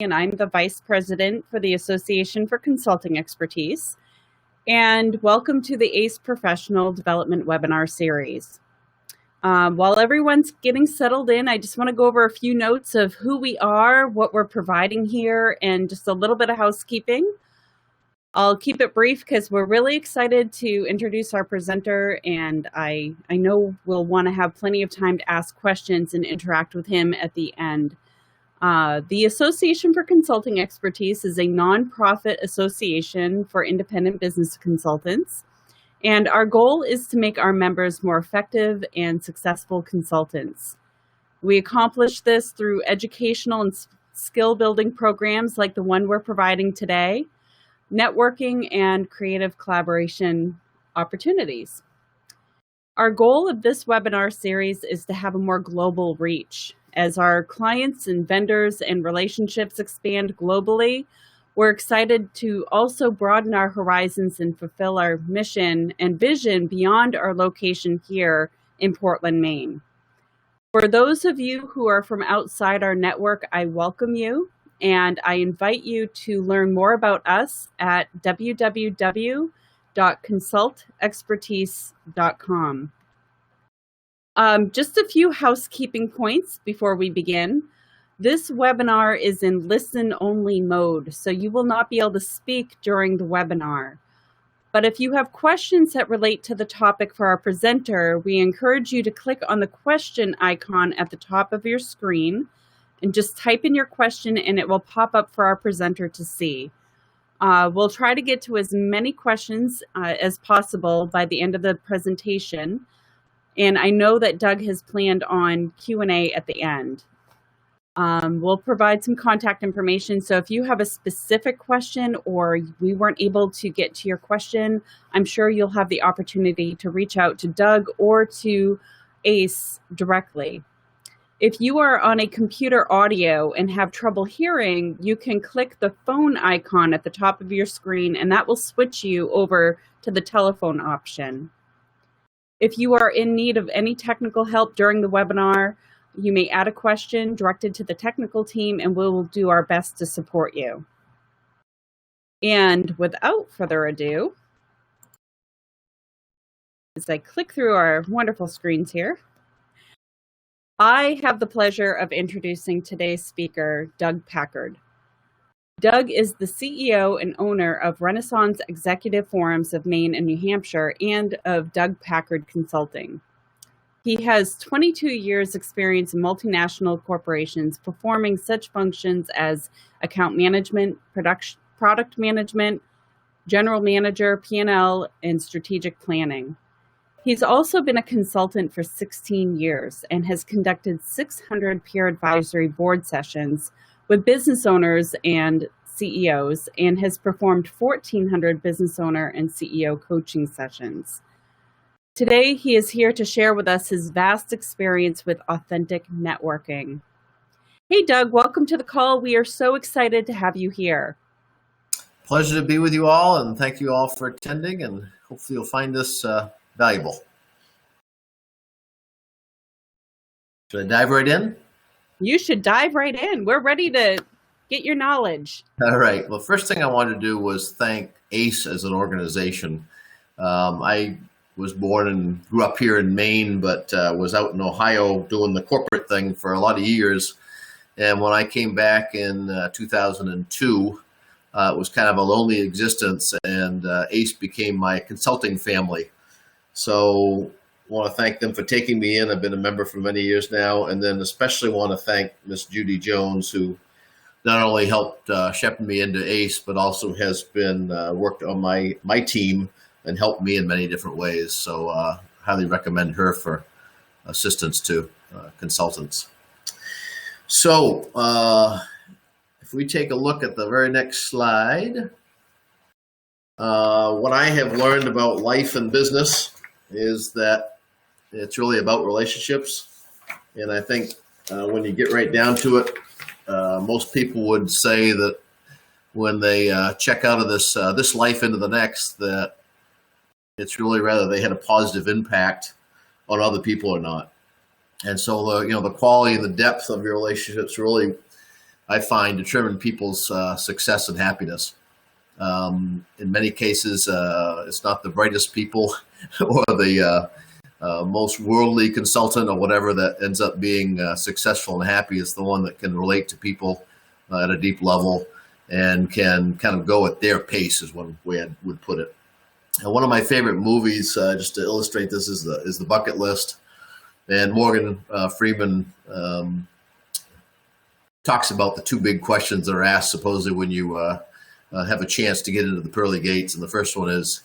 And I'm the Vice President for the Association for Consulting Expertise. And welcome to the ACE Professional Development Webinar Series. While everyone's getting settled in, I just want to go over a few notes of who we are, what we're providing here, and just a little bit of housekeeping. I'll keep it brief because we're really excited to introduce our presenter, and I know we'll want to have plenty of time to ask questions and interact with him at the end. The Association for Consulting Expertise is a nonprofit association for independent business consultants, and our goal is to make our members more effective and successful consultants. We accomplish this through educational and skill building programs like the one we're providing today, networking, and creative collaboration opportunities. Our goal of this webinar series is to have a more global reach. As our clients and vendors and relationships expand globally, we're excited to also broaden our horizons and fulfill our mission and vision beyond our location here in Portland, Maine. For those of you who are from outside our network, I welcome you, and I invite you to learn more about us at www.consultexpertise.com. Just a few housekeeping points before we begin. This webinar is in listen-only mode, so you will not be able to speak during the webinar. But if you have questions that relate to the topic for our presenter, we encourage you to click on the question icon at the top of your screen and just type in your question, and it will pop up for our presenter to see. We'll try to get to as many questions as possible by the end of the presentation. And I know that Doug has planned on Q&A at the end. We'll provide some contact information. So if you have a specific question or we weren't able to get to your question, I'm sure you'll have the opportunity to reach out to Doug or to ACE directly. If you are on a computer audio and have trouble hearing, you can click the phone icon at the top of your screen, and that will switch you over to the telephone option. If you are in need of any technical help during the webinar, you may add a question directed to the technical team, and we will do our best to support you. And without further ado, as I click through our wonderful screens here, I have the pleasure of introducing today's speaker, Doug Packard. Doug is the CEO and owner of Renaissance Executive Forums of Maine and New Hampshire and of Doug Packard Consulting. He has 22 years experience in multinational corporations performing such functions as account management, product management, general manager, P&L, and strategic planning. He's also been a consultant for 16 years and has conducted 600 peer advisory board sessions with business owners and CEOs, and has performed 1,400 business owner and CEO coaching sessions. Today, he is here to share with us his vast experience with authentic networking. Hey, Doug, welcome to the call. We are so excited to have you here. Pleasure to be with you all, and thank you all for attending, and hopefully you'll find this valuable. Should I dive right in? You should dive right in. We're ready to get your knowledge. All right. Well, first thing I wanted to do was thank ACE as an organization. I was born and grew up here in Maine, but was out in Ohio doing the corporate thing for a lot of years. And when I came back in 2002, it was kind of a lonely existence, and ACE became my consulting family. So I want to thank them for taking me in. I've been a member for many years now, and then especially want to thank Miss Judy Jones, who not only helped shepherd me into ACE, but also has been worked on my team and helped me in many different ways. So highly recommend her for assistance to consultants. So if we take a look at the very next slide, what I have learned about life and business is that it's really about relationships. And I think when you get right down to it, most people would say that when they check out of this life into the next, that it's really rather they had a positive impact on other people or not. And so the quality and the depth of your relationships really I find, determine people's success and happiness. In many cases, it's not the brightest people or the most worldly consultant or whatever that ends up being successful and happy. It's the one that can relate to people at a deep level and can kind of go at their pace, is one way I would put it. And one of my favorite movies, just to illustrate this, is the Bucket List. And Morgan Freeman talks about the two big questions that are asked supposedly when you have a chance to get into the pearly gates. And the first one is,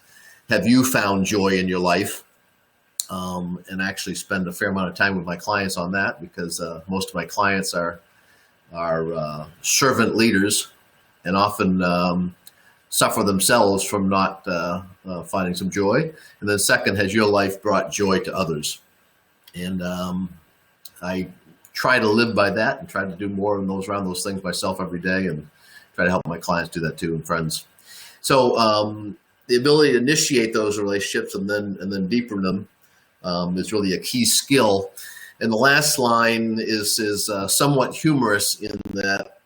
have you found joy in your life? And I actually spend a fair amount of time with my clients on that, because most of my clients are servant leaders and often suffer themselves from not finding some joy. And then second, has your life brought joy to others? And I try to live by that and try to do more around those things myself every day, and try to help my clients do that too, and friends. So the ability to initiate those relationships and then deepen them is really a key skill. And the last line is somewhat humorous in that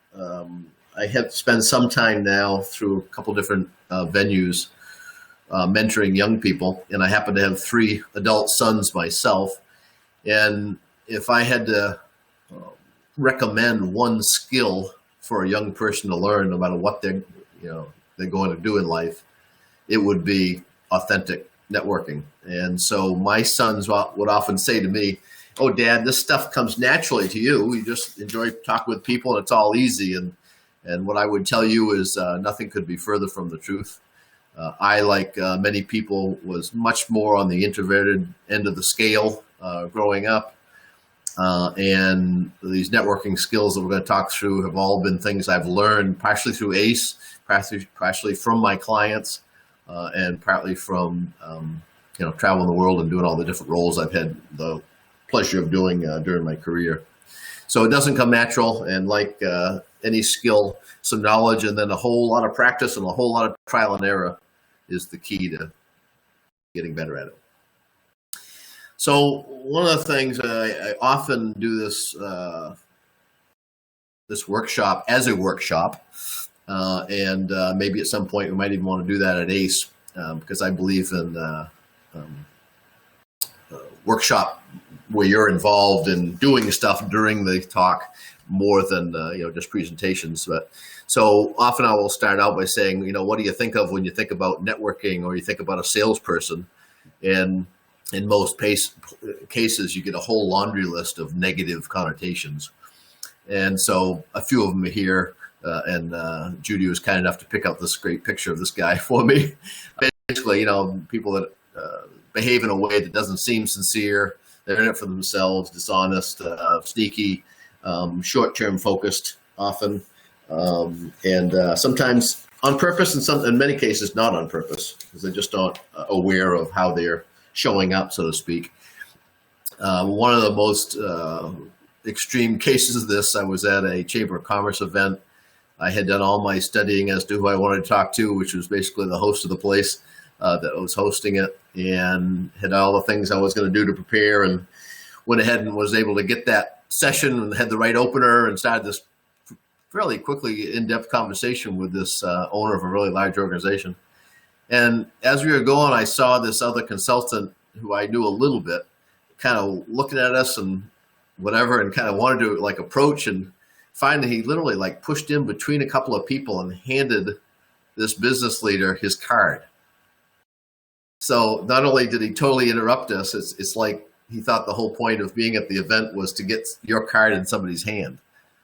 I have spent some time now through a couple different venues mentoring young people, and I happen to have 3 adult sons myself. And if I had to recommend one skill for a young person to learn, no matter what they're going to do in life, it would be authentic networking. And so my sons would often say to me, "Oh, Dad, this stuff comes naturally to you. You just enjoy talking with people, and it's all easy." And what I would tell you is nothing could be further from the truth. I, like many people, was much more on the introverted end of the scale growing up. And these networking skills that we're going to talk through have all been things I've learned partially through ACE, partially from my clients, and partly from traveling the world and doing all the different roles I've had the pleasure of doing during my career. So it doesn't come natural, and like any skill, some knowledge and then a whole lot of practice and a whole lot of trial and error is the key to getting better at it. So one of the things I often do this workshop as a workshop, and maybe at some point we might even want to do that at ACE, because I believe in workshop where you're involved in doing stuff during the talk more than just presentations. But so often I will start out by saying, what do you think of when you think about networking or you think about a salesperson? And in most cases, you get a whole laundry list of negative connotations. And so a few of them are here, and Judy was kind enough to pick out this great picture of this guy for me. Basically, people that behave in a way that doesn't seem sincere. They're in it for themselves, dishonest, sneaky, short-term focused often, and sometimes on purpose, and in many cases not on purpose, because they just aren't aware of how they're showing up, so to speak. One of the most extreme cases of this, I was at a Chamber of Commerce event. I had done all my studying as to who I wanted to talk to, which was basically the host of the place that was hosting it, and had all the things I was going to do to prepare, and went ahead and was able to get that session and had the right opener and started this fairly quickly in-depth conversation with this owner of a really large organization. And as we were going, I saw this other consultant who I knew a little bit kind of looking at us and whatever, and kind of wanted to approach, and finally he literally pushed in between a couple of people and handed this business leader his card. So not only did he totally interrupt us, it's like he thought the whole point of being at the event was to get your card in somebody's hand,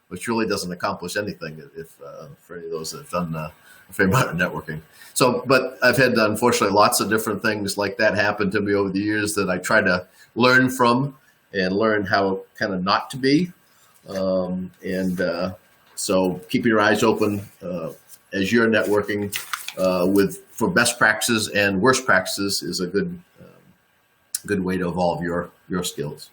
which really doesn't accomplish anything if for any of those that have done a fair amount of networking. So, but I've had, unfortunately, lots of different things like that happen to me over the years that I try to learn from and learn how kind of not to be. So keeping your eyes open as you're networking for best practices and worst practices is a good way to evolve your skills.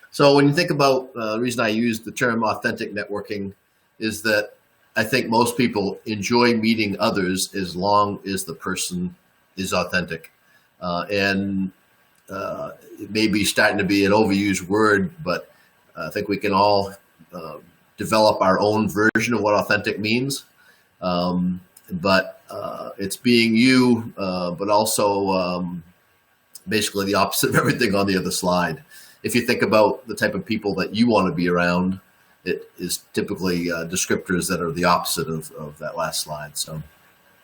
So when you think about the reason I use the term authentic networking is that I think most people enjoy meeting others as long as the person is authentic. And it may be starting to be an overused word, but I think we can all develop our own version of what authentic means. But it's being you, but also basically the opposite of everything on the other slide. If you think about the type of people that you want to be around, it is typically descriptors that are the opposite of that last slide. So,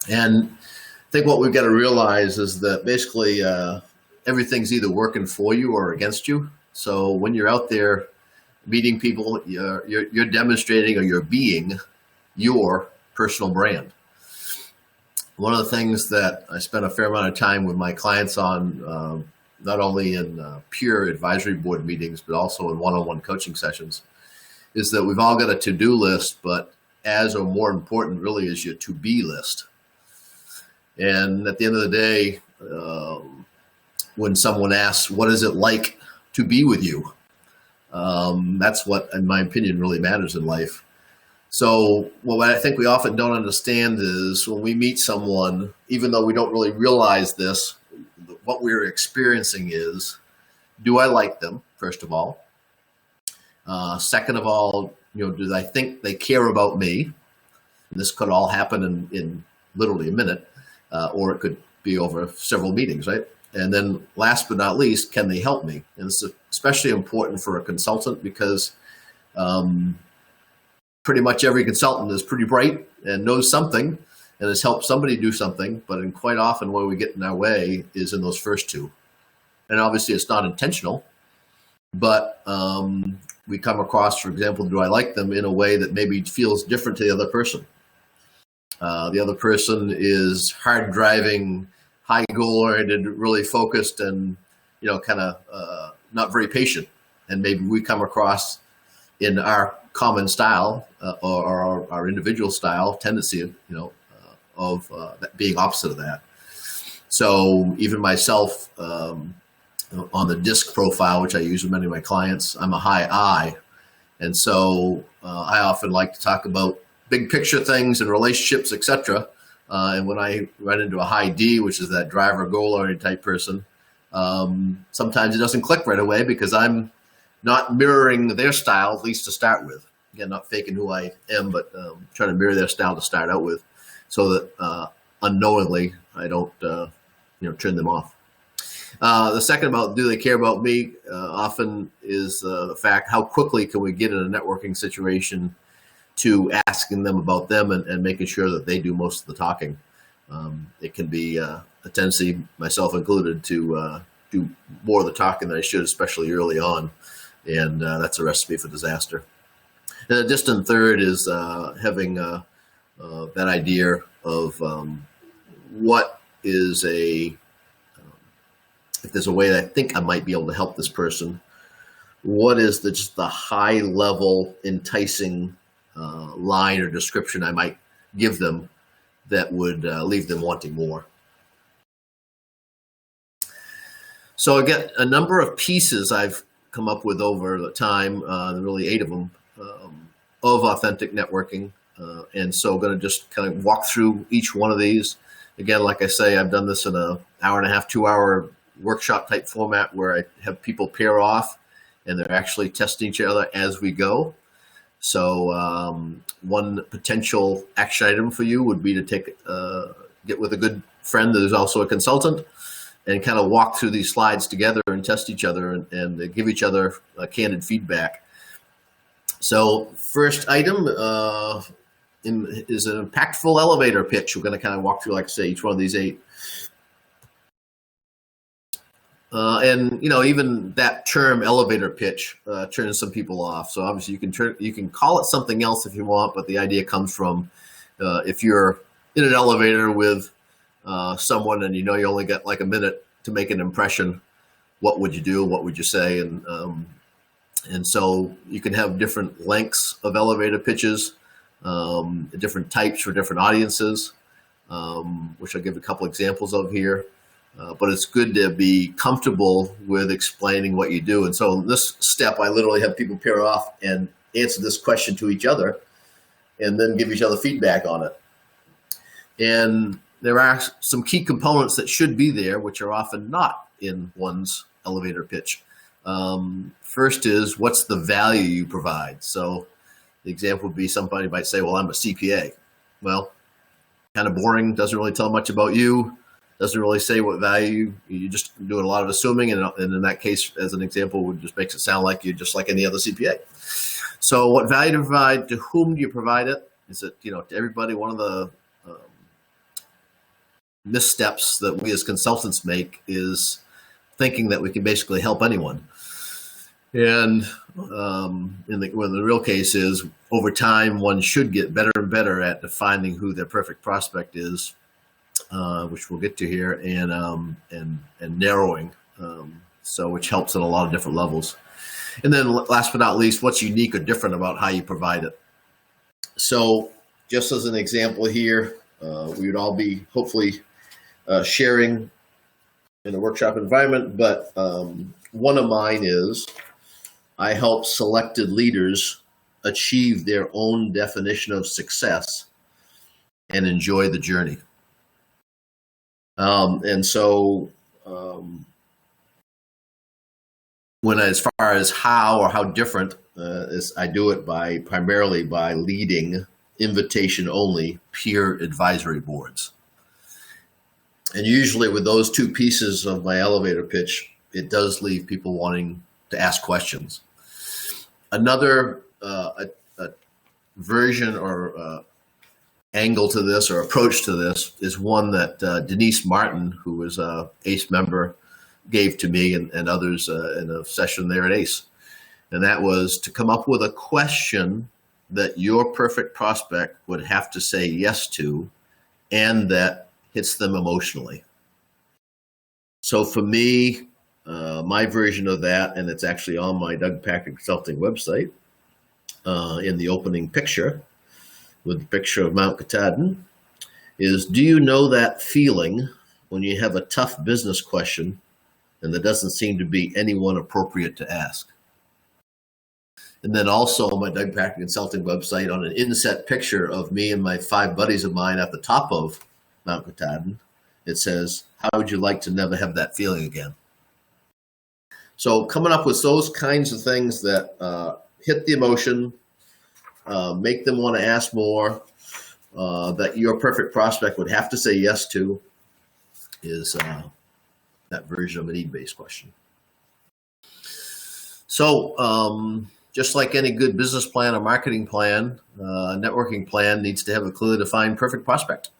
and I think what we've got to realize is that basically everything's either working for you or against you. So when you're out there meeting people, you're demonstrating, or you're being your personal brand. One of the things that I spent a fair amount of time with my clients on, not only in pure advisory board meetings, but also in one-on-one coaching sessions, is that we've all got a to-do list, but as or more important really is your to-be list. And at the end of the day, when someone asks, what is it like to be with you? That's what, in my opinion, really matters in life. So what I think we often don't understand is when we meet someone, even though we don't really realize this, what we're experiencing is, do I like them, first of all? Second of all, do I think they care about me? And this could all happen in literally a minute, or it could be over several meetings, right? And then last but not least, can they help me? And it's especially important for a consultant because pretty much every consultant is pretty bright and knows something and has helped somebody do something. But quite often where we get in our way is in those first two. And obviously it's not intentional, but we come across, for example, do I like them in a way that maybe feels different to the other person? The other person is hard driving, high goal oriented, really focused, and kind of not very patient. And maybe we come across in our common style or our individual style tendency, of that being opposite of that. So even myself, on the DISC profile, which I use with many of my clients, I'm a high I. And so I often like to talk about big picture things and relationships, etc. And when I run into a high D, which is that driver goal-oriented type person, sometimes it doesn't click right away because I'm not mirroring their style, at least to start with. Again, not faking who I am, but trying to mirror their style to start out with, so that unknowingly I don't turn them off. The second about do they care about me often is the fact, how quickly can we get in a networking situation to asking them about them and making sure that they do most of the talking. It can be a tendency, myself included, to do more of the talking than I should, especially early on. And that's a recipe for disaster. And a distant third is having that idea of what is if there's a way that I think I might be able to help this person, what is just the high level enticing line or description I might give them that would leave them wanting more. So again, a number of pieces I've come up with over the time, really 8 of them, of authentic networking. And so I'm going to just kind of walk through each one of these. Again, like I say, I've done this in an hour and a half, 2-hour workshop type format where I have people pair off and they're actually testing each other as we go. So one potential action item for you would be to get with a good friend that is also a consultant and kind of walk through these slides together and test each other and give each other candid feedback. So first item is an impactful elevator pitch. We're going to kind of walk through, like I say, each one of these 8. And even that term elevator pitch turns some people off. So obviously you can call it something else if you want, but the idea comes from if you're in an elevator with someone and you only got like a minute to make an impression, what would you do? What would you say? And so you can have different lengths of elevator pitches, different types for different audiences, which I'll give a couple examples of here. But it's good to be comfortable with explaining what you do. And so in this step, I literally have people pair off and answer this question to each other and then give each other feedback on it. And there are some key components that should be there, which are often not in one's elevator pitch. First is, what's the value you provide? So The example would be somebody might say, well, I'm a CPA. Well, kind of boring, doesn't really tell much about you, doesn't really say what value, you're just doing a lot of assuming, and in that case, as an example, it just makes it sound like you're just like any other CPA. So what value to provide, to whom do you provide it? Is it, to everybody? One of the missteps that we as consultants make is thinking that we can basically help anyone. And the real case is, over time, one should get better and better at defining who their perfect prospect is, which we'll get to here, and narrowing, which helps at a lot of different levels. And then last but not least, what's unique or different about how you provide it? So just as an example here, we would all be hopefully sharing in a workshop environment, but one of mine is I help selected leaders achieve their own definition of success and enjoy the journey. When as far as how or how different, I do it primarily by leading invitation-only peer advisory boards. And usually with those two pieces of my elevator pitch, it does leave people wanting to ask questions. Another a version or angle to this or approach to this is one that Denise Martin, who was a ACE member, gave to me and others in a session there at ACE. And that was to come up with a question that your perfect prospect would have to say yes to, and that hits them emotionally. So for me, my version of that, and it's actually on my Doug Packard Consulting website, in the opening picture, with the picture of Mount Katahdin, is, do you know that feeling when you have a tough business question and there doesn't seem to be anyone appropriate to ask? And then also on my Doug Packard Consulting website, on an inset picture of me and my 5 buddies of mine at the top of Mount Katahdin, it says, how would you like to never have that feeling again? So coming up with those kinds of things that hit the emotion, make them want to ask more, that your perfect prospect would have to say yes to, is that version of an need-based question. So just like any good business plan or marketing plan, networking plan needs to have a clearly defined perfect prospect.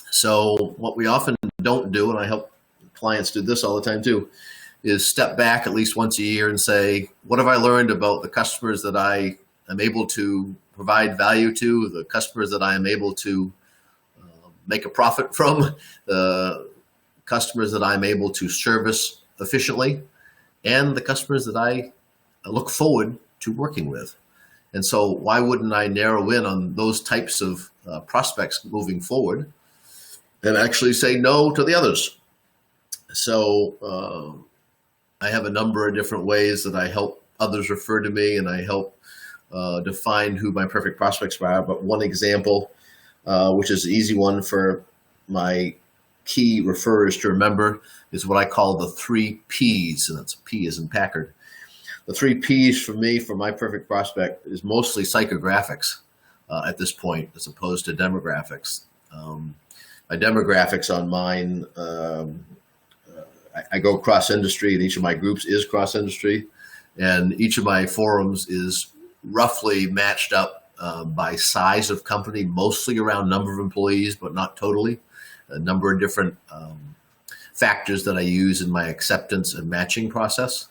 So what we often don't do, and I help clients do this all the time too, is step back at least once a year and say, what have I learned about the customers that I am able to provide value to, the customers that I am able to make a profit from, the customers that I'm able to service efficiently, and the customers that I look forward to working with. And so why wouldn't I narrow in on those types of prospects moving forward and actually say no to the others? So I have a number of different ways that I help others refer to me, and I help define who my perfect prospects are. But one example, which is an easy one for my key referrers to remember, is what I call the 3 Ps, and that's P as in Packard. The 3 Ps for me, for my perfect prospect, is mostly psychographics at this point, as opposed to demographics. My demographics on mine, I go cross-industry, and each of my groups is cross-industry, and each of my forums is roughly matched up by size of company, mostly around number of employees, but not totally. A number of different factors that I use in my acceptance and matching process,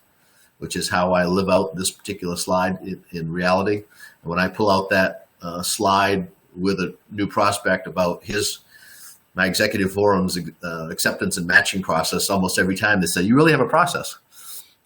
which is how I live out this particular slide in reality. And when I pull out that slide with a new prospect about my executive forum's acceptance and matching process, almost every time they say, you really have a process?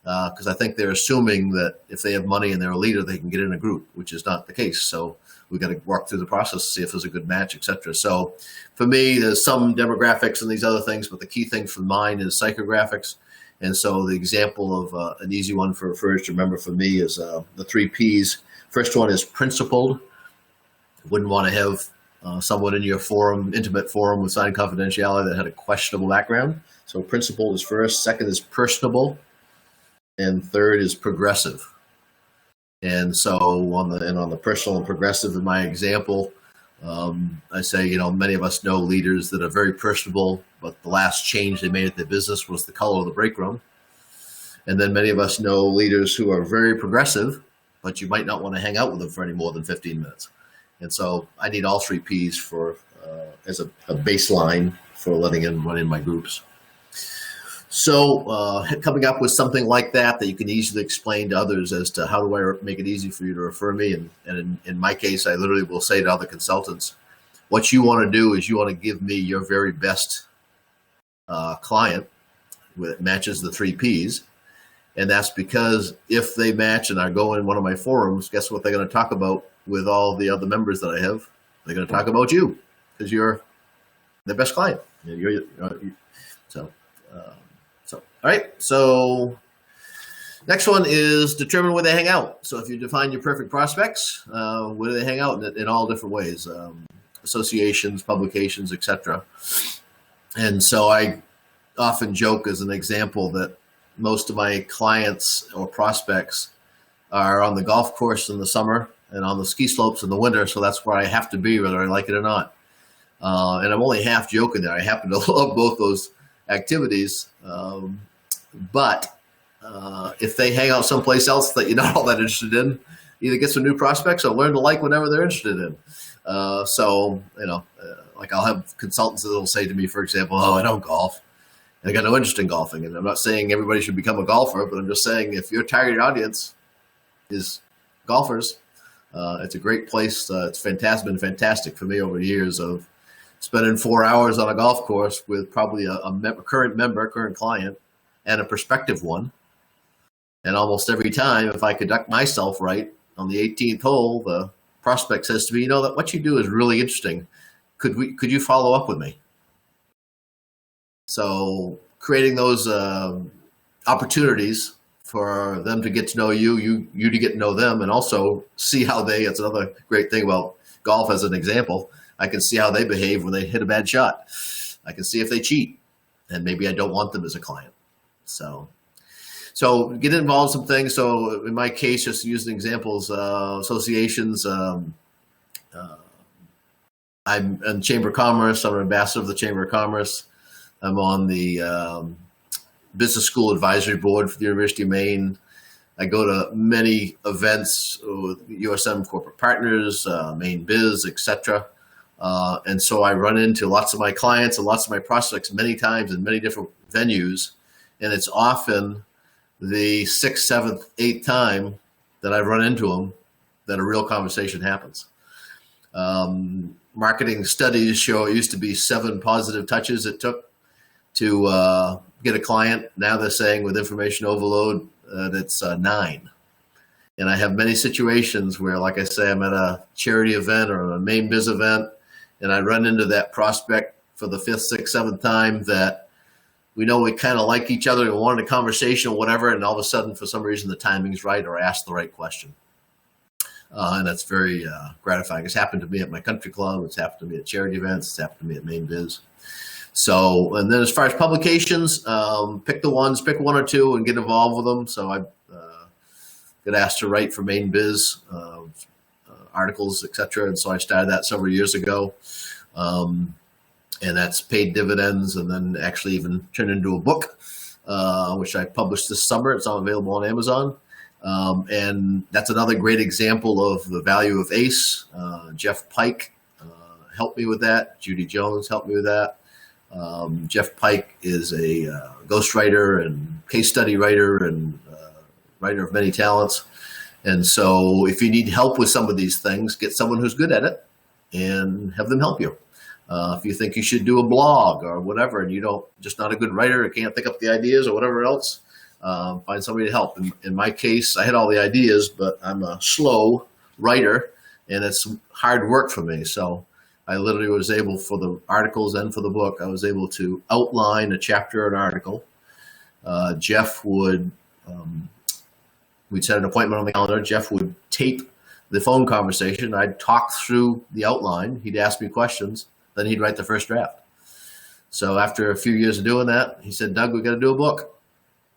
Because I think they're assuming that if they have money and they're a leader, they can get in a group, which is not the case. So we've got to work through the process to see if there's a good match, et cetera. So for me, there's some demographics and these other things, but the key thing for mine is psychographics. And so the example of an easy one for referrers to remember for me is the 3 Ps. First one is principled. Wouldn't want to have someone in your forum, intimate forum with signed confidentiality, that had a questionable background. So principled is first. Second is personable. And third is progressive. And so on the personal and progressive, in my example, I say, many of us know leaders that are very personable, but the last change they made at their business was the color of the break room. And then many of us know leaders who are very progressive, but you might not want to hang out with them for any more than 15 minutes. And so I need all three Ps for as a baseline for letting in run in my groups. So coming up with something like that you can easily explain to others as to how do I make it easy for you to refer me. And in my case, I literally will say to other consultants, what you want to do is you want to give me your very best client that matches the three Ps. And that's because if they match and I go in one of my forums, guess what they're going to talk about with all the other members that I have? They're going to talk about you because you're the best client. All right. So next one is determine where they hang out. So if you define your perfect prospects, where do they hang out in all different ways, associations, publications, etc. And so I often joke as an example that most of my clients or prospects are on the golf course in the summer and on the ski slopes in the winter. So that's where I have to be, whether I like it or not. And I'm only half joking there. I happen to love both those activities. But if they hang out someplace else that you're not all that interested in, either get some new prospects or learn to like whatever they're interested in. Like I'll have consultants that will say to me, for example, I don't golf. I got no interest in golfing. And I'm not saying everybody should become a golfer, but I'm just saying if your target audience is golfers, it's a great place. It's been fantastic for me over the years of spending 4 hours on a golf course with probably a current client, and a prospective one. And almost every time, if I conduct myself right on the 18th hole, the prospect says to me, that what you do is really interesting. Could you follow up with me? So creating those opportunities for them to get to know you to get to know them, and also see how it's another great thing about golf as an example. I can see how they behave when they hit a bad shot. I can see if they cheat, and maybe I don't want them as a client. So get involved in some things. So in my case, just using examples, associations, I'm in Chamber of Commerce. I'm an ambassador of the Chamber of Commerce. I'm on the Business School Advisory Board for the University of Maine. I go to many events with USM Corporate Partners, Maine Biz, etc. And so I run into lots of my clients and lots of my prospects many times in many different venues. And it's often the 6th, 7th, 8th time that I run into them that a real conversation happens. Marketing studies show it used to be 7 positive touches it took to get a client. Now they're saying with information overload that it's 9. And I have many situations where, like I say, I'm at a charity event or a Maine Biz event, and I run into that prospect for the 5th, 6th, 7th time that we know we kind of like each other and wanted a conversation or whatever, and all of a sudden, for some reason, the timing's right or I asked the right question. And that's very gratifying. It's happened to me at my country club. It's happened to me at charity events. It's happened to me at Maine Biz. So, and then as far as publications, pick one or two and get involved with them. So I got asked to write for Maine Biz articles, etc. And so I started that several years ago. And that's paid dividends, and then actually even turned into a book, which I published this summer. It's all available on Amazon. And that's another great example of the value of ACE. Jeff Pike helped me with that. Judy Jones helped me with that. Jeff Pike is a ghostwriter and case study writer and writer of many talents. And so if you need help with some of these things, get someone who's good at it and have them help you. If you think you should do a blog or whatever, and you don't, just not a good writer or can't think up the ideas or whatever else, find somebody to help. In my case, I had all the ideas, but I'm a slow writer and it's hard work for me. So I literally was able, for the articles and for the book, I was able to outline a chapter or an article. Jeff would, we'd set an appointment on the calendar. Jeff would tape the phone conversation. I'd talk through the outline. He'd ask me questions. Then he'd write the first draft. So after a few years of doing that, he said, "Doug, we got to do a book."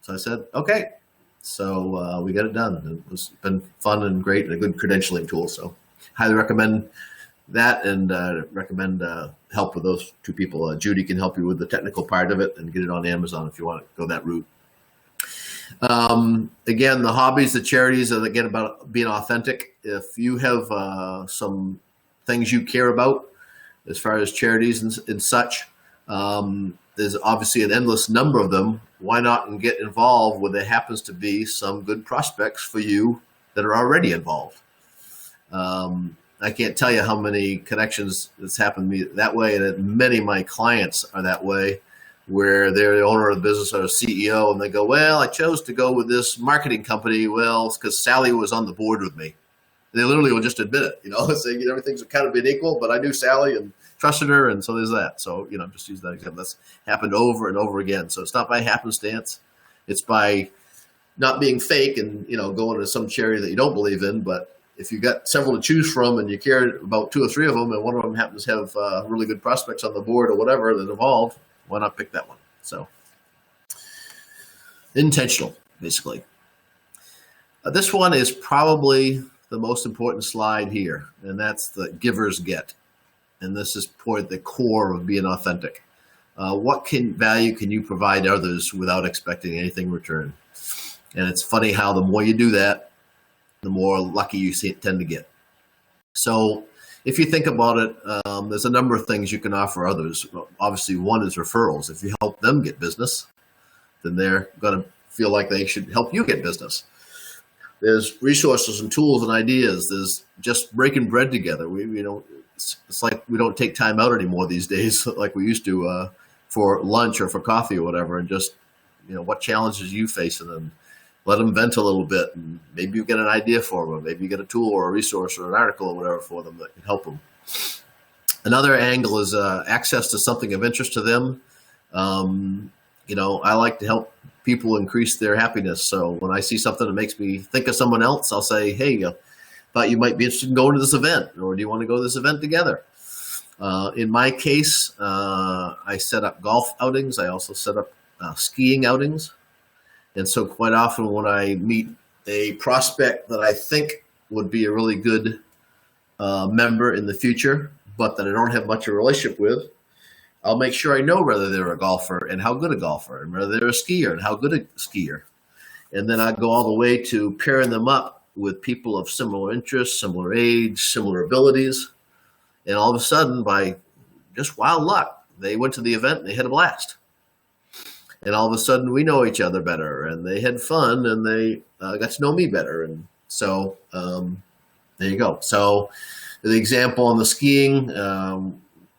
So I said, "Okay." So we got it done. It's been fun and great and a good credentialing tool. So highly recommend that, and recommend help with those two people. Judy can help you with the technical part of it and get it on Amazon if you want to go that route. Again, the hobbies, the charities, and again about being authentic. If you have some things you care about as far as charities and such, there's obviously an endless number of them. Why not and get involved where there happens to be some good prospects for you that are already involved? I can't tell you how many connections that's happened to me that way, and that many of my clients are that way, where they're the owner of the business or a CEO, and they go, well, I chose to go with this marketing company, well, it's because Sally was on the board with me. They literally will just admit it, saying everything's kind of been equal, but I knew Sally and trusted her, and so there's that. So, just use that example. That's happened over and over again. So it's not by happenstance. It's by not being fake and, going to some charity that you don't believe in. But if you've got several to choose from and you care about two or three of them, and one of them happens to have really good prospects on the board or whatever that involved, why not pick that one? So intentional, basically. This one is probably the most important slide here, and that's the givers get. And this is toward the core of being authentic. What value can you provide others without expecting anything in return? And it's funny how the more you do that, the more lucky you tend to get. So if you think about it, there's a number of things you can offer others. Obviously, one is referrals. If you help them get business, then they're going to feel like they should help you get business. There's resources and tools and ideas. There's just breaking bread together. It's like we don't take time out anymore these days like we used to for lunch or for coffee or whatever, and just, what challenges you face, and then let them vent a little bit, and maybe you get an idea for them, or maybe you get a tool or a resource or an article or whatever for them that can help them. Another angle is access to something of interest to them. I like to help people increase their happiness. So when I see something that makes me think of someone else, I'll say, hey, thought you might be interested in going to this event, or do you want to go to this event together? In my case, I set up golf outings. I also set up skiing outings. And so quite often when I meet a prospect that I think would be a really good member in the future, but that I don't have much of a relationship with, I'll make sure I know whether they're a golfer and how good a golfer, and whether they're a skier and how good a skier. And then I go all the way to pairing them up with people of similar interests, similar age, similar abilities. And all of a sudden, by just wild luck, they went to the event and they had a blast. And all of a sudden, we know each other better, and they had fun, and they got to know me better. And so there you go. So the example on the skiing,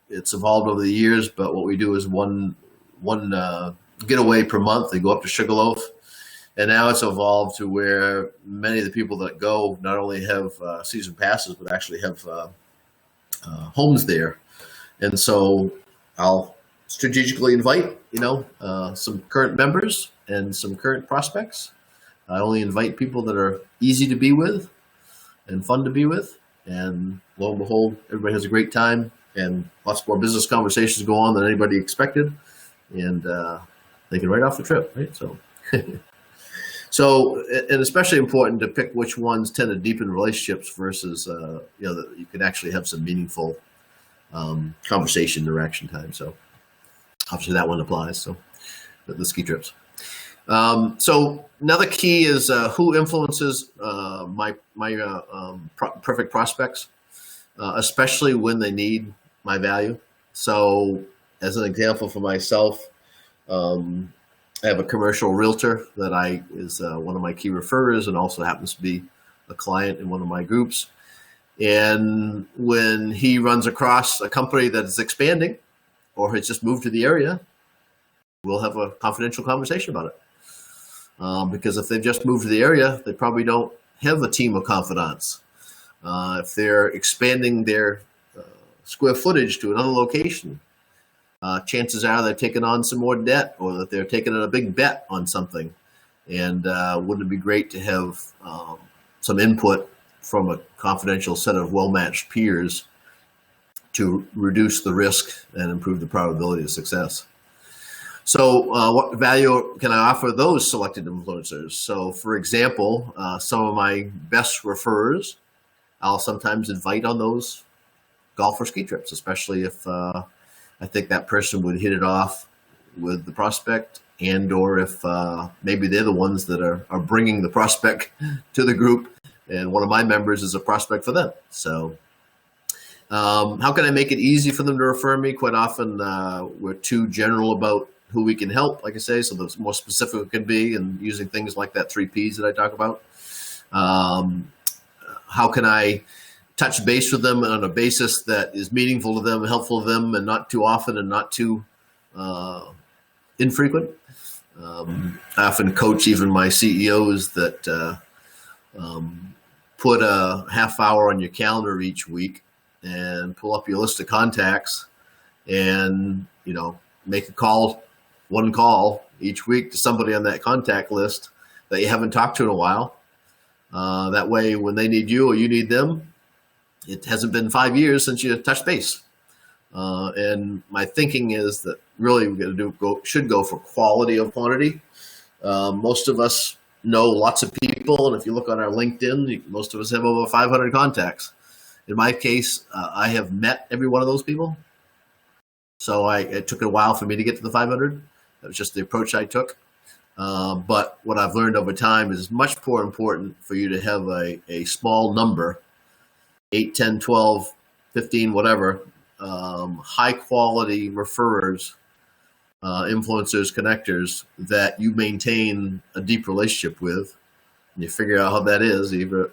it's evolved over the years, but what we do is one getaway per month. They go up to Sugarloaf. And now it's evolved to where many of the people that go not only have season passes, but actually have homes there. And so I'll strategically invite, some current members and some current prospects. I only invite people that are easy to be with and fun to be with. And lo and behold, everybody has a great time, and lots more business conversations go on than anybody expected. And they can write off the trip, right? So, and especially important to pick which ones tend to deepen relationships versus, that you can actually have some meaningful conversation, interaction time. So obviously that one applies. So the ski trips. So another key is who influences my perfect prospects, especially when they need my value. So as an example for myself, I have a commercial realtor that is one of my key referrers, and also happens to be a client in one of my groups. And when he runs across a company that is expanding or has just moved to the area, we'll have a confidential conversation about it. Because if they've just moved to the area, they probably don't have a team of confidants. If they're expanding their square footage to another location, chances are they're taking on some more debt, or that they're taking a big bet on something. And wouldn't it be great to have some input from a confidential set of well-matched peers to reduce the risk and improve the probability of success? So what value can I offer those selected influencers? So for example, some of my best referrers, I'll sometimes invite on those golf or ski trips, especially if I think that person would hit it off with the prospect, and or if maybe they're the ones that are bringing the prospect to the group, and one of my members is a prospect for them. So how can I make it easy for them to refer me? Quite often we're too general about who we can help, like I say, so the more specific it can be, and using things like that 3 Ps that I talk about. How can I touch base with them on a basis that is meaningful to them, helpful to them, and not too often and not too infrequent? I often coach even my CEOs that put a half hour on your calendar each week and pull up your list of contacts and, make one call each week to somebody on that contact list that you haven't talked to in a while. That way, when they need you or you need them, it hasn't been 5 years since you touched base. And my thinking is that really we should go for quality of quantity. Most of us know lots of people, and if you look on our LinkedIn, most of us have over 500 contacts. In my case, I have met every one of those people. So it took a while for me to get to the 500. That was just the approach I took. But what I've learned over time is much more important for you to have a small number, 8, 10, 12, 15, whatever, high quality referrers, influencers, connectors that you maintain a deep relationship with. And you figure out how that is, either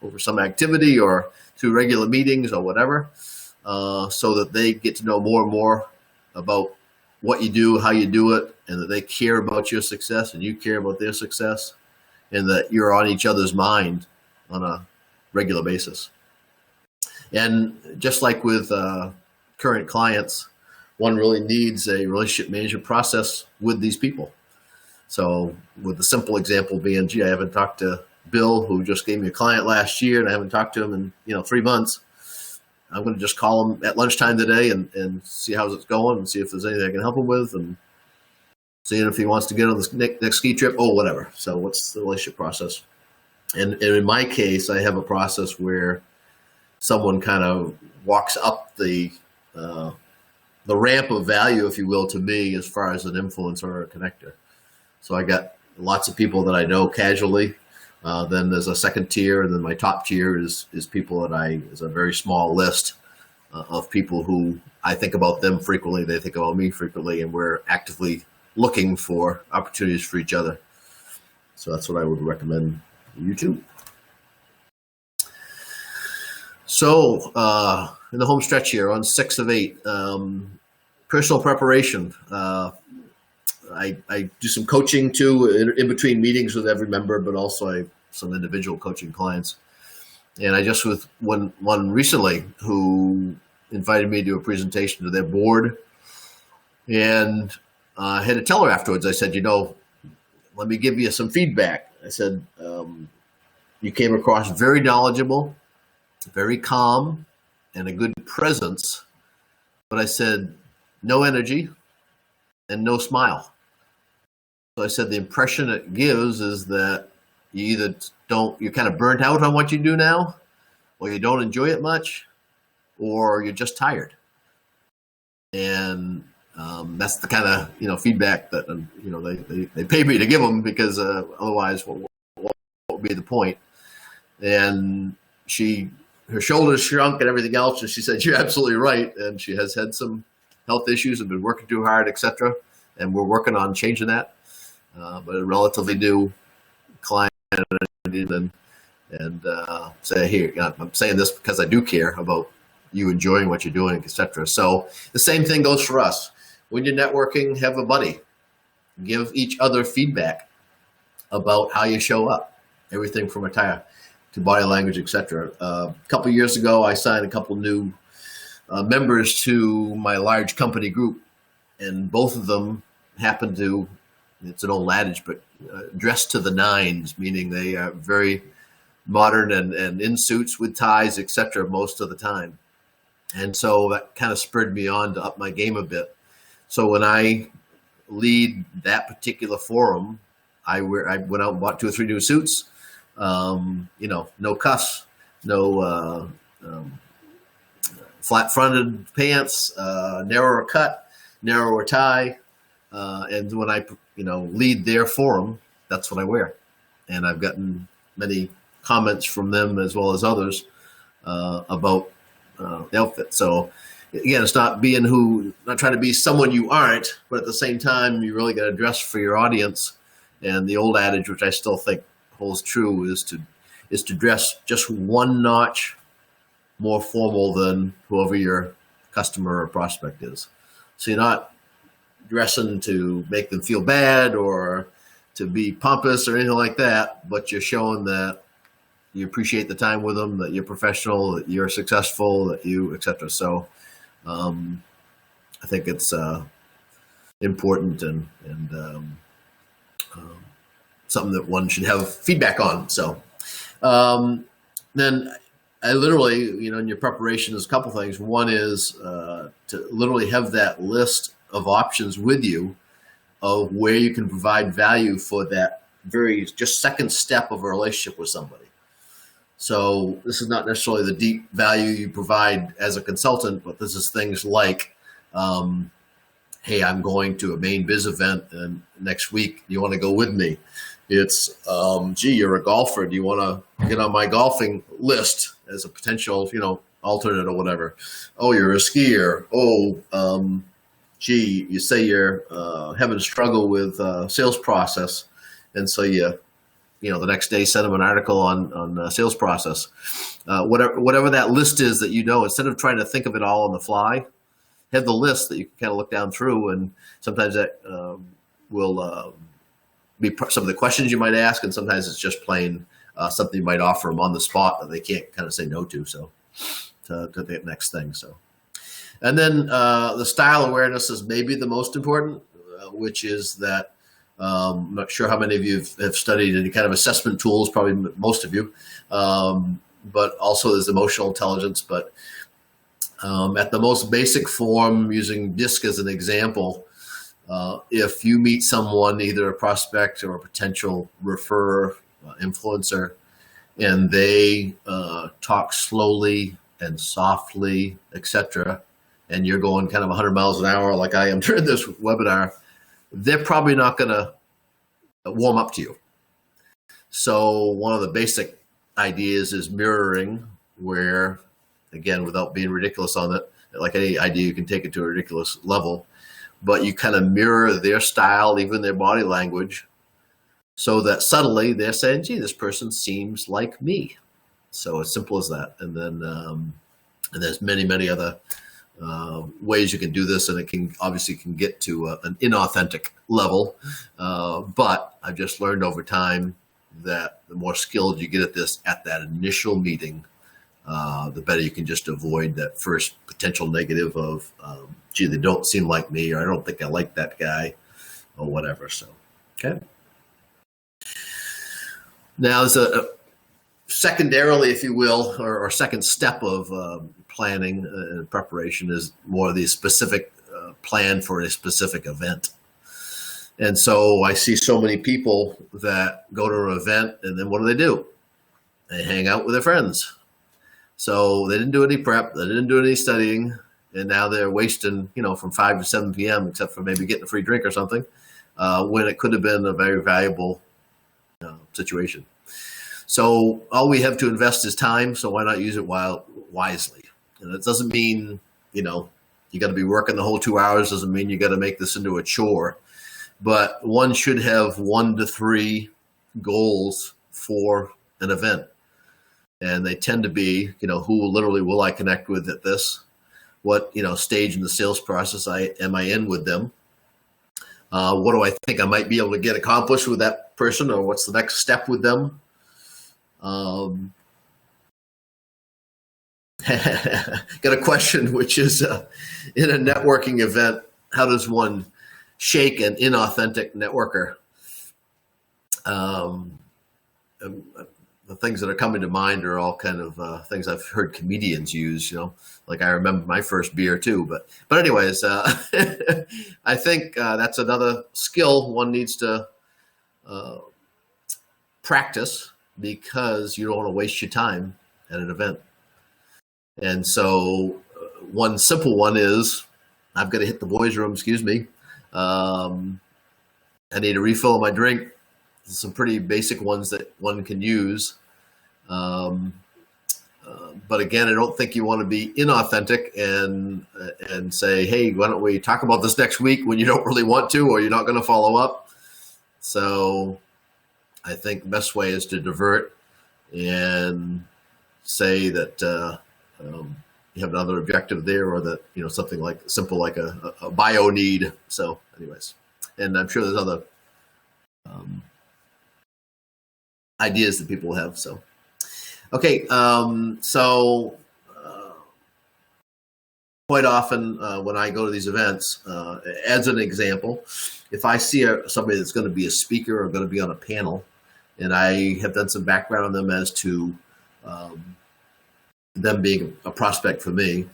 over some activity or through regular meetings or whatever, so that they get to know more and more about what you do, how you do it, and that they care about your success and you care about their success, and that you're on each other's mind on a regular basis. And just like with current clients, one really needs a relationship management process with these people. So with the simple example being, I haven't talked to Bill, who just gave me a client last year, and I haven't talked to him in 3 months. I'm going to just call him at lunchtime today and see how it's going and see if there's anything I can help him with, and seeing if he wants to get on this next ski trip or whatever. So what's the relationship process? And in my case, I have a process where someone kind of walks up the ramp of value, if you will, to me as far as an influencer or a connector. So I got lots of people that I know casually. Then there's a second tier, and then my top tier is people that is a very small list of people who I think about them frequently. They think about me frequently, and we're actively looking for opportunities for each other. So that's what I would recommend you too. So in the home stretch here on 6 of 8, personal preparation. I do some coaching too in between meetings with every member, but also I have some individual coaching clients. And I just with one recently who invited me to a presentation to their board, and I had to tell her afterwards. I said, let me give you some feedback. I said, you came across very knowledgeable, very calm, and a good presence. But I said, no energy and no smile. So I said, the impression it gives is that you're kind of burnt out on what you do now, or you don't enjoy it much, or you're just tired. And that's the kind of, feedback that, they pay me to give them, because otherwise what would be the point? And her shoulders shrunk and everything else. And she said, you're absolutely right. And she has had some health issues and been working too hard, etc. And we're working on changing that. But a relatively new client, and say, here, I'm saying this because I do care about you enjoying what you're doing, etc. So the same thing goes for us. When you're networking, have a buddy. Give each other feedback about how you show up. Everything from attire to body language, etc. A couple years ago, I signed a couple new members to my large company group, and both of them happen to, it's an old adage, but dress to the nines, meaning they are very modern and in suits with ties, etc. most of the time. And so that kind of spurred me on to up my game a bit. So when I lead that particular forum, I went out and bought 2 or 3 new suits. No cuffs, no flat-fronted pants, narrower cut, narrower tie, and when I lead their forum, that's what I wear. And I've gotten many comments from them as well as others about the outfit. So again, it's not trying to be someone you aren't, but at the same time, you really got to dress for your audience. And the old adage, which I still think holds true, is to dress just one notch more formal than whoever your customer or prospect is. So you're not dressing to make them feel bad or to be pompous or anything like that, but you're showing that you appreciate the time with them, that you're professional, that you're successful, that you, etc. So I think it's important and something that one should have feedback on. So then I literally, in your preparation, there's a couple things. One is to literally have that list of options with you of where you can provide value for that very just second step of a relationship with somebody. So this is not necessarily the deep value you provide as a consultant, but this is things like, hey, I'm going to a Maine biz event and next week. You want to go with me? It's, gee, you're a golfer. Do you want to get on my golfing list as a potential, alternate or whatever? Oh, you're a skier. Oh, gee, you say you're having a struggle with sales process. And so the next day send them an article on sales process. Whatever that list is that instead of trying to think of it all on the fly, have the list that you can kind of look down through, and sometimes that will be some of the questions you might ask, and sometimes it's just plain something you might offer them on the spot that they can't kind of say no to. So to the next thing. So, and then the style awareness is maybe the most important, which is that I'm not sure how many of you have studied any kind of assessment tools, probably most of you, but also there's emotional intelligence. But at the most basic form, using DISC as an example, if you meet someone, either a prospect or a potential referrer, influencer, and they talk slowly and softly, etc., and you're going kind of 100 miles an hour like I am during this webinar, they're probably not going to warm up to you. So one of the basic ideas is mirroring, where, again, without being ridiculous on it, like any idea, you can take it to a ridiculous level, but you kind of mirror their style, even their body language, so that subtly they're saying, gee, this person seems like me. So as simple as that. And then and there's many, many other ways you can do this, and it can get to an inauthentic level. But I've just learned over time that the more skilled you get at this at that initial meeting, the better you can just avoid that first potential negative of, gee, they don't seem like me, or I don't think I like that guy, or whatever. So, okay. Now, there's secondarily, if you will, or second step of planning and preparation is more the specific plan for a specific event. And so I see so many people that go to an event, and then what do? They hang out with their friends. So they didn't do any prep, they didn't do any studying, and now they're wasting, from 5 to 7 p.m., except for maybe getting a free drink or something, when it could have been a very valuable situation. So all we have to invest is time, so why not use it wisely? And it doesn't mean, you got to be working the whole 2 hours, doesn't mean you got to make this into a chore. But one should have 1 to 3 goals for an event. And they tend to be, who literally will I connect with at this? What, stage in the sales process am I in with them? What do I think I might be able to get accomplished with that person, or what's the next step with them? Got a question, which is in a networking event, how does one shake an inauthentic networker? the things that are coming to mind are all kind of things I've heard comedians use. Like I remember my first beer too. But anyways, I think that's another skill one needs to practice, because you don't want to waste your time at an event. And so one simple one is, I've got to hit the boys' room, excuse me. I need a refill of my drink. Some pretty basic ones that one can use. But again, I don't think you want to be inauthentic and say, hey, why don't we talk about this next week, when you don't really want to, or you're not going to follow up. So I think the best way is to divert and say that you have another objective there, or that, something like simple, like a bio need. So anyways, and I'm sure there's other ideas that people have. So, okay. Quite often when I go to these events, as an example, if I see somebody that's going to be a speaker or going to be on a panel, and I have done some background on them as to them being a prospect for me,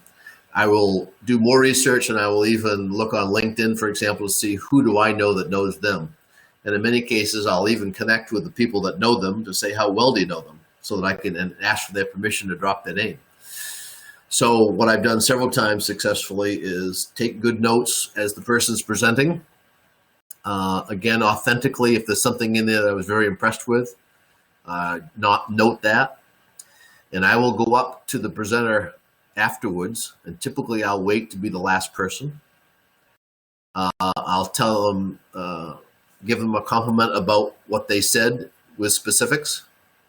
I will do more research, and I will even look on LinkedIn, for example, to see who do I know that knows them. And in many cases, I'll even connect with the people that know them to say, how well do you know them? So that I can ask for their permission to drop their name. So what I've done several times successfully is take good notes as the person's presenting. Again, authentically, if there's something in there that I was very impressed with, note that. And I will go up to the presenter afterwards, and typically I'll wait to be the last person. I'll tell them, give them a compliment about what they said with specifics,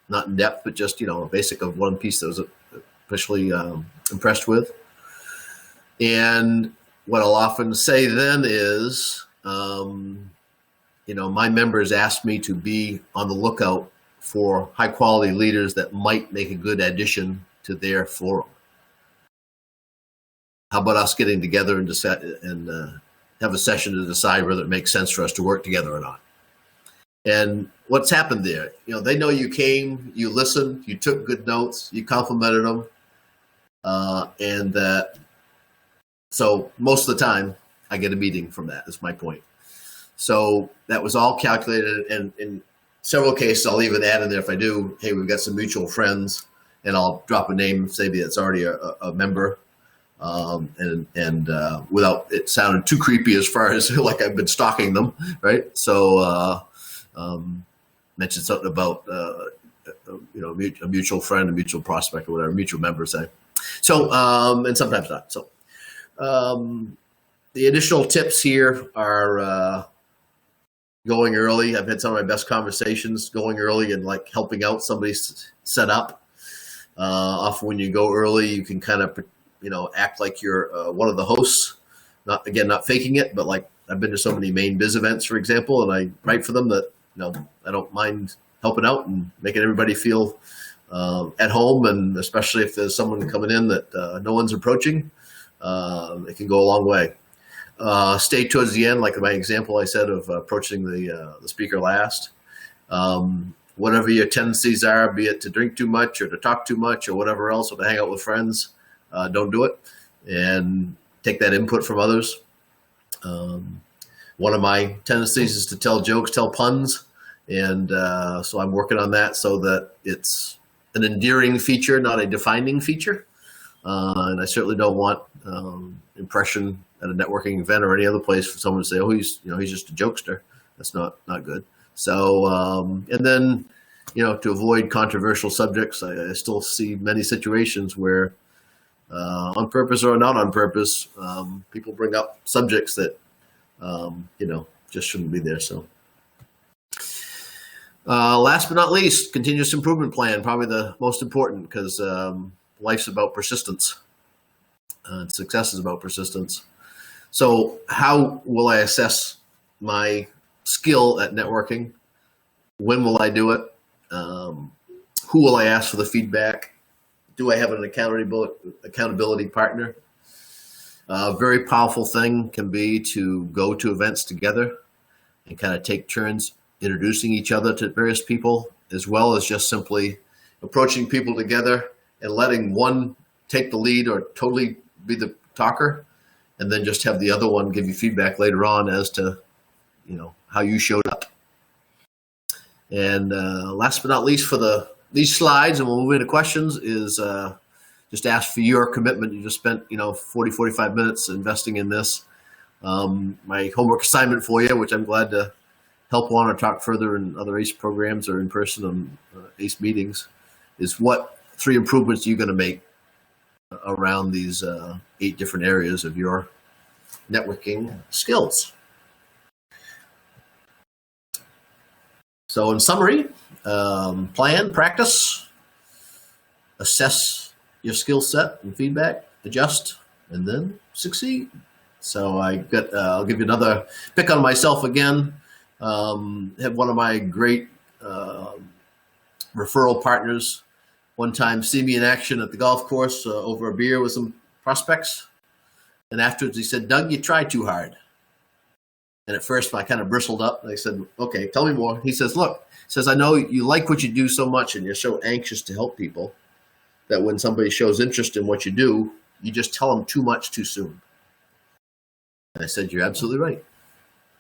not in depth, but just, a basic of one piece that was especially impressed with. And what I'll often say then is, my members asked me to be on the lookout for high quality leaders that might make a good addition to their forum. How about us getting together and have a session to decide whether it makes sense for us to work together or not? And what's happened there? They know you came, you listened, you took good notes, you complimented them, so most of the time I get a meeting from that. Is my point. So that was all calculated, and in several cases I'll even add in there, if I do, hey, we've got some mutual friends, and I'll drop a name, maybe that's already a member. And without it sounding too creepy as far as like I've been stalking them, right? So mention something about a mutual friend, a mutual prospect, or whatever, mutual member, say. So and sometimes not. So the additional tips here are going early. I've had some of my best conversations going early and like helping out somebody set up. Often when you go early, you can kind of act like you're one of the hosts, not faking it, but like I've been to so many Maine biz events, for example, and I write for them that, I don't mind helping out and making everybody feel at home. And especially if there's someone coming in that no one's approaching, it can go a long way. Stay towards the end, like my example I said of approaching the speaker last. Whatever your tendencies are, be it to drink too much or to talk too much or whatever else, or to hang out with friends, don't do it, and take that input from others. One of my tendencies is to tell jokes, tell puns, and so I'm working on that so that it's an endearing feature, not a defining feature. And I certainly don't want impression at a networking event or any other place for someone to say, oh, he's just a jokester. That's not good. So, and then, to avoid controversial subjects, I still see many situations where on purpose or not on purpose, people bring up subjects that, just shouldn't be there. So last but not least, continuous improvement plan, probably the most important, because life's about persistence. And success is about persistence. So how will I assess my skill at networking? When will I do it? Who will I ask for the feedback? Do I have an accountability partner? A very powerful thing can be to go to events together and kind of take turns introducing each other to various people, as well as just simply approaching people together and letting one take the lead or totally be the talker, and then just have the other one give you feedback later on as to, how you showed up. And last but not least for these slides, and we'll move into questions, is just ask for your commitment. You just spent, 40, 45 minutes investing in this. My homework assignment for you, which I'm glad to help on or talk further in other ACE programs or in person on ACE meetings, is what 3 improvements you're going to make around these 8 different areas of your networking skills. So in summary, plan, practice, assess your skill set and feedback, adjust, and then succeed. So I'll give you another pick on myself again. Had one of my great referral partners one time see me in action at the golf course over a beer with some prospects. And afterwards he said, "Doug, you try too hard." And at first I kind of bristled up and I said, "Okay, tell me more." He says, "Look," "I know you like what you do so much and you're so anxious to help people that when somebody shows interest in what you do, you just tell them too much too soon." And I said, "You're absolutely right."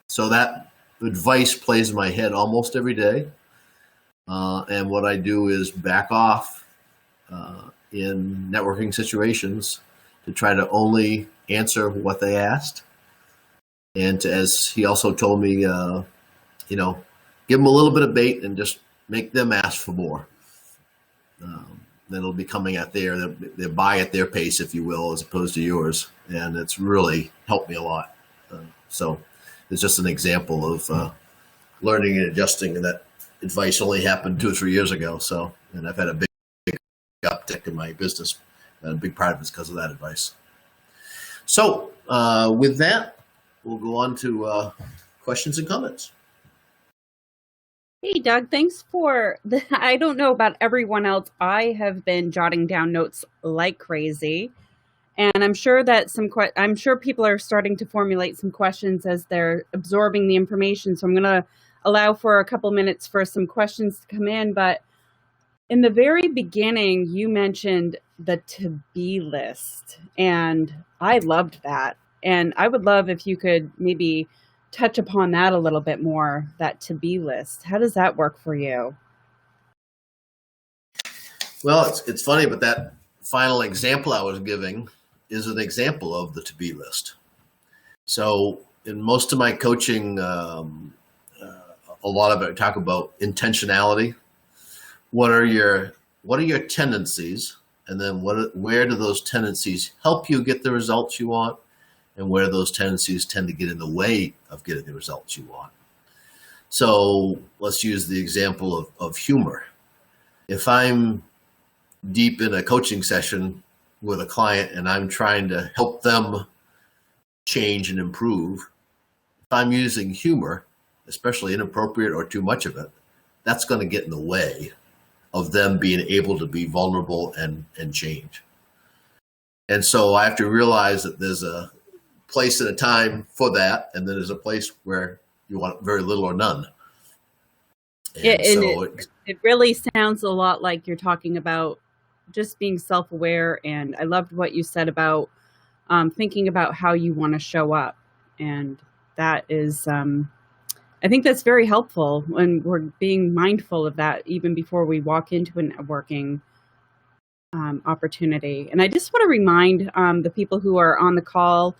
So that advice plays in my head almost every day. And what I do is back off in networking situations to try to only answer what they asked. And as he also told me, give them a little bit of bait and just make them ask for more. Then it'll be coming at their buy at their pace, if you will, as opposed to yours. And it's really helped me a lot. So it's just an example of learning and adjusting, and that advice only happened 2 or 3 years ago. So, and I've had a big uptick in my business, and a big part of it's because of that advice. So with that, we'll go on to questions and comments. Hey, Doug, thanks for I don't know about everyone else. I have been jotting down notes like crazy. And I'm sure that I'm sure people are starting to formulate some questions as they're absorbing the information. So I'm going to allow for a couple minutes for some questions to come in. But in the very beginning, you mentioned the to-be list, and I loved that. And I would love if you could maybe touch upon that a little bit more, that to-be list. How does that work for you? Well, it's funny, but that final example I was giving is an example of the to-be list. So in most of my coaching, a lot of it I talk about intentionality. What are your tendencies, and then where do those tendencies help you get the results you want, and where those tendencies tend to get in the way of getting the results you want. So let's use the example of humor. If I'm deep in a coaching session with a client and I'm trying to help them change and improve, if I'm using humor, especially inappropriate or too much of it, that's going to get in the way of them being able to be vulnerable and change. And so I have to realize that there's a place and a time for that, and then there's a place where you want very little or none. It really sounds a lot like you're talking about just being self-aware, and I loved what you said about thinking about how you want to show up. And that is, I think that's very helpful when we're being mindful of that even before we walk into a networking opportunity. And I just want to remind the people who are on the call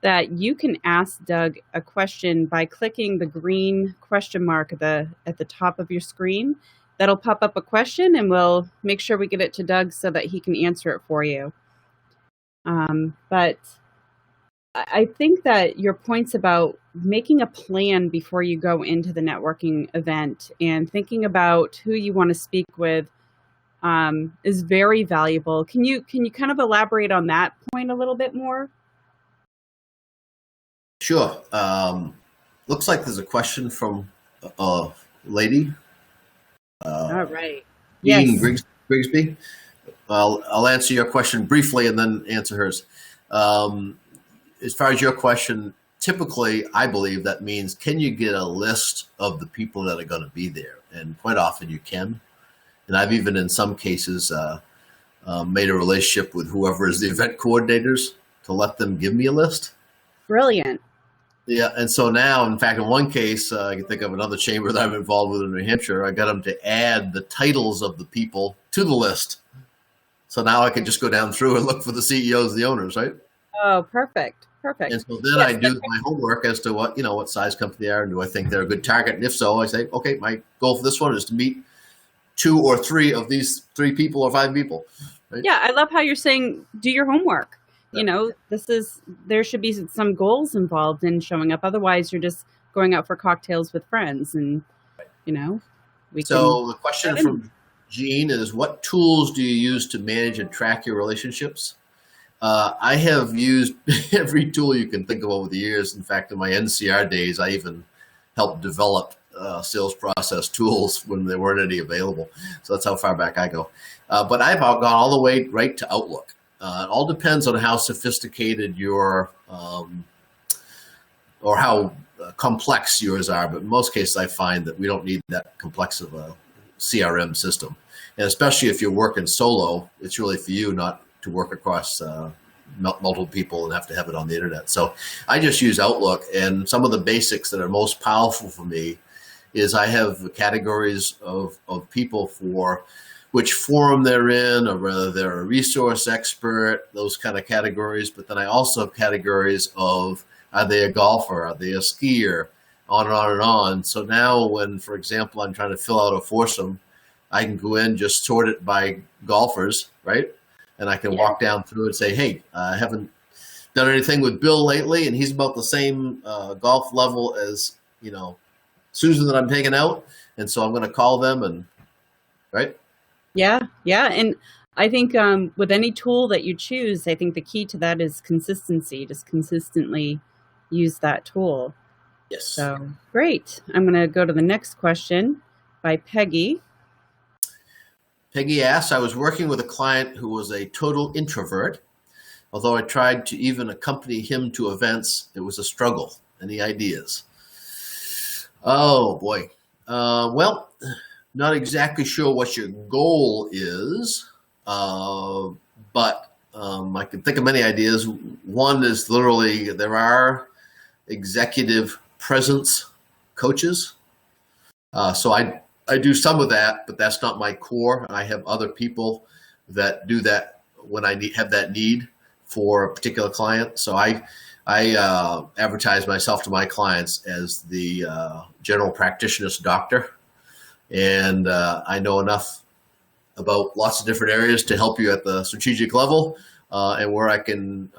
that you can ask Doug a question by clicking the green question mark at the top of your screen. That'll pop up a question, and we'll make sure we get it to Doug so that he can answer it for you. But I think that your points about making a plan before you go into the networking event and thinking about who you want to speak with is very valuable. Can you kind of elaborate on that point a little bit more? Sure. Looks like there's a question from a lady. All right. Ian Yes. Grigsby. I'll answer your question briefly and then answer hers. As far as your question, typically, I believe that means, can you get a list of the people that are going to be there? And quite often you can. And I've even in some cases made a relationship with whoever is the event coordinators to let them give me a list. Brilliant. Yeah, and so now, in fact, in one case, I can think of another chamber that I'm involved with in New Hampshire. I got them to add the titles of the people to the list. So now I can just go down through and look for the CEOs, the owners, right? Oh, perfect. Perfect. And so then I do my homework as to what size company they are, and do I think they're a good target? And if so, I say, okay, my goal for this one is to meet 2 or 3 of these 3 people or 5 people. Right? Yeah, I love how you're saying do your homework. There should be some goals involved in showing up. Otherwise, you're just going out for cocktails with friends, and So the question from Jean is, what tools do you use to manage and track your relationships? I have used every tool you can think of over the years. In fact, in my NCR days, I even helped develop sales process tools when there weren't any available. So that's how far back I go. But I've gone all the way right to Outlook. It all depends on how sophisticated your or how complex yours are. But in most cases, I find that we don't need that complex of a CRM system. And especially if you're working solo, it's really for you, not to work across multiple people and have to have it on the internet. So I just use Outlook, and some of the basics that are most powerful for me is I have categories of people for which forum they're in, or whether they're a resource expert, those kind of categories. But then I also have categories of, are they a golfer? Are they a skier? On and on and on. So now when, for example, I'm trying to fill out a foursome, I can go in, just sort it by golfers, right? And I can walk down through and say, hey, I haven't done anything with Bill lately, and he's about the same golf level as, Susan that I'm taking out. And so I'm going to call them, and right? Yeah. And I think with any tool that you choose, I think the key to that is consistency. Just consistently use that tool. Yes. So great. I'm going to go to the next question by Peggy. Peggy asks, I was working with a client who was a total introvert. Although I tried to even accompany him to events, it was a struggle. Any ideas? Oh, boy. Well, not exactly sure what your goal is, but I can think of many ideas. One is literally there are executive presence coaches. So I do some of that, but that's not my core. I have other people that do that when I have that need for a particular client. So I advertise myself to my clients as the general practitioner's doctor. And I know enough about lots of different areas to help you at the strategic level. And where I can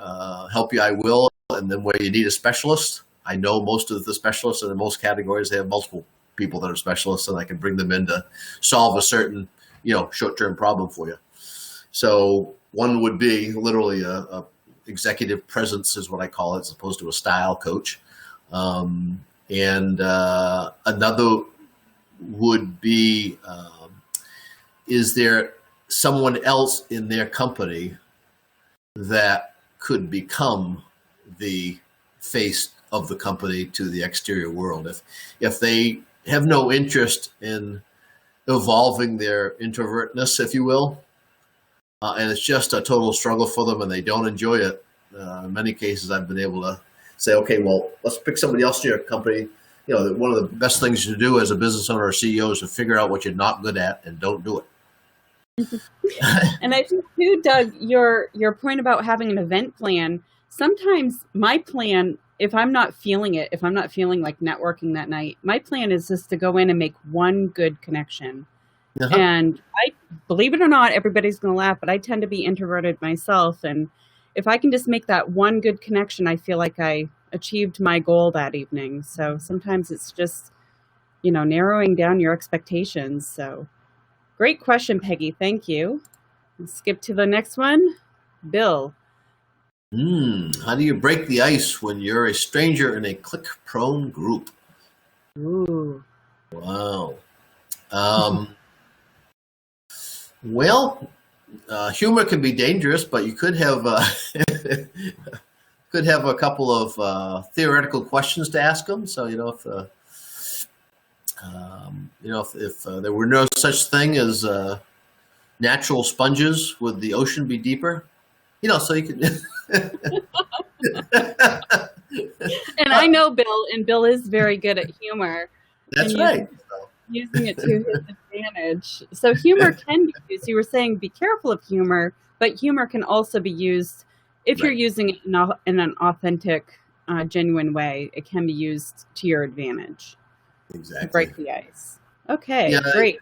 help you, I will. And then where you need a specialist, I know most of the specialists, and in most categories, they have multiple people that are specialists, and I can bring them in to solve a certain, short-term problem for you. So one would be literally a executive presence is what I call it, as opposed to a style coach. And another would be, is there someone else in their company that could become the face of the company to the exterior world? If they have no interest in evolving their introvertness, if you will, and it's just a total struggle for them and they don't enjoy it, in many cases I've been able to say, okay, well, let's pick somebody else in your company. One of the best things to do as a business owner or CEO is to figure out what you're not good at and don't do it. And I think too, Doug, your point about having an event plan, sometimes my plan, if I'm not feeling it, if I'm not feeling like networking that night, my plan is just to go in and make one good connection. Uh-huh. And I, believe it or not, everybody's going to laugh, but I tend to be introverted myself. And if I can just make that one good connection, I feel like I achieved my goal that evening. So sometimes it's just, narrowing down your expectations. So great question, Peggy. Thank you. Let's skip to the next one. Bill. How do you break the ice when you're a stranger in a click-prone group? Ooh. Wow. Well, humor can be dangerous, but you could have a couple of theoretical questions to ask them. So, If there were no such thing as natural sponges, would the ocean be deeper? So you can. And I know Bill, and Bill is very good at humor. That's right. Using it to his advantage. So humor can be used. You were saying be careful of humor, but humor can also be used if you're using it in an authentic, genuine way. It can be used to your advantage. Exactly. To break the ice. Okay, great.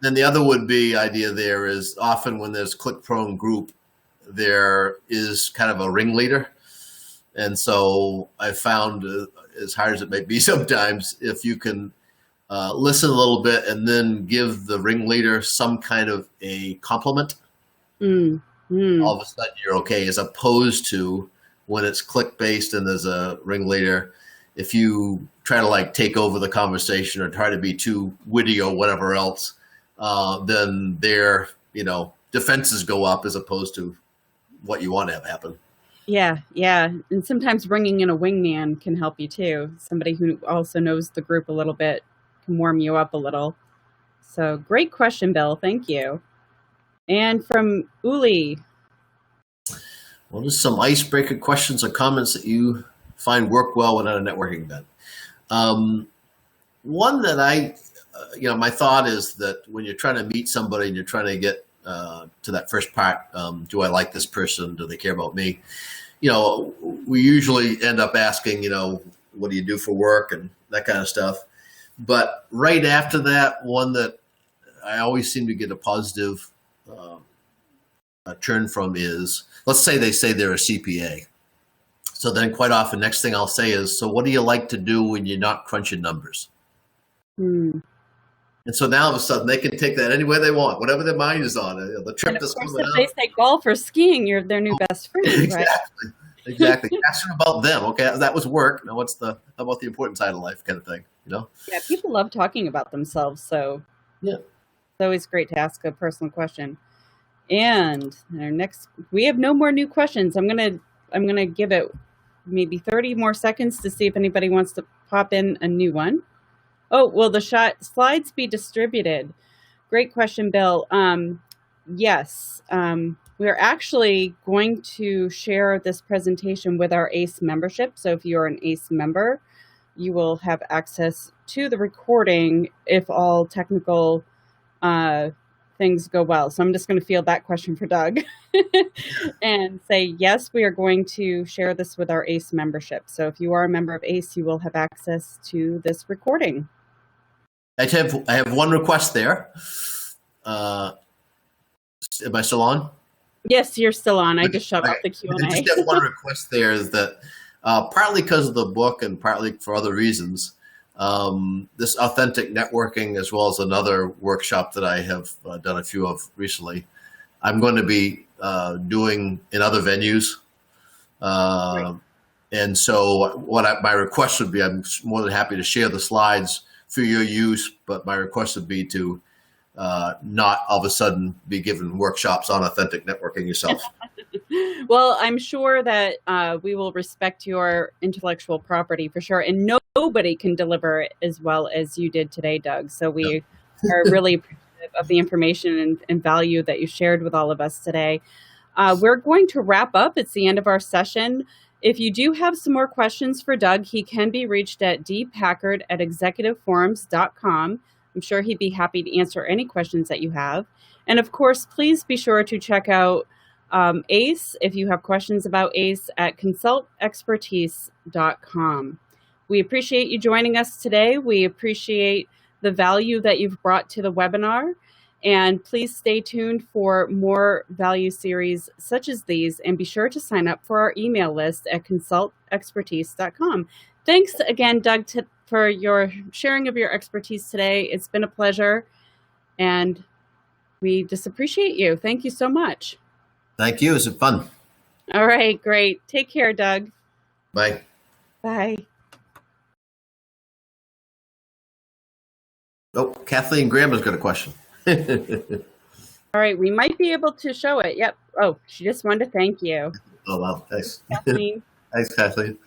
Then the other would-be idea there is often when there's click-prone group, there is kind of a ringleader. And so I found, as hard as it may be sometimes, if you can listen a little bit and then give the ringleader some kind of a compliment, all of a sudden you're okay, as opposed to when it's click-based and there's a ringleader. If you try to take over the conversation or try to be too witty or whatever else, then their defenses go up as opposed to what you want to have happen. Yeah. And sometimes bringing in a wingman can help you too. Somebody who also knows the group a little bit can warm you up a little. So great question, Bill. Thank you. And from Uli. Well, just some icebreaker questions or comments that you find work well within a networking event. One that my thought is that when you're trying to meet somebody and you're trying to get to that first part, do I like this person? Do they care about me? We usually end up asking, what do you do for work and that kind of stuff. But right after that, one that I always seem to get a positive turn from is, let's say they say they're a CPA. So then quite often, next thing I'll say is, so what do you like to do when you're not crunching numbers? And so now all of a sudden they can take that anywhere they want, whatever their mind is on. The trip that's coming up. If they say golf or skiing, you're their new best friend, right? Exactly. Ask them about them. Okay, that was work. Now how about the important side of life, kind of thing, Yeah, people love talking about themselves, so yeah, it's always great to ask a personal question. And our next, we have no more new questions. I'm gonna give it maybe 30 more seconds to see if anybody wants to pop in a new one. Oh, will the slides be distributed? Great question, Bill. Yes, we're actually going to share this presentation with our ACE membership. So if you're an ACE member, you will have access to the recording if all technical things go well. So I'm just going to field that question for Doug and say, yes, we are going to share this with our ACE membership. So if you are a member of ACE, you will have access to this recording. I have one request there. Am I still on? Yes, you're still on. I just shut off the Q&A. I just have one request there is that partly because of the book and partly for other reasons, this authentic networking, as well as another workshop that I have done a few of recently, I'm going to be doing in other venues. Right. And so my request would be, I'm more than happy to share the slides for your use, but my request would be to not all of a sudden be given workshops on authentic networking yourself. Well, I'm sure that we will respect your intellectual property for sure. And nobody can deliver it as well as you did today, Doug. So we are really appreciative of the information and value that you shared with all of us today. We're going to wrap up. It's the end of our session. If you do have some more questions for Doug, he can be reached at dpackard@executiveforums.com. I'm sure he'd be happy to answer any questions that you have. And of course, please be sure to check out ACE if you have questions about ACE at consultexpertise.com. We appreciate you joining us today. We appreciate the value that you've brought to the webinar. And please stay tuned for more value series such as these, and be sure to sign up for our email list at consultexpertise.com. Thanks again, Doug, for your sharing of your expertise today. It's been a pleasure, and we just appreciate you. Thank you so much. Thank you. It was fun. All right, great. Take care, Doug. Bye. Bye. Oh, Kathleen Graham has got a question. All right, we might be able to show it. Yep. Oh, she just wanted to thank you. Oh, wow. Thanks. Kathleen. Thanks, Kathleen.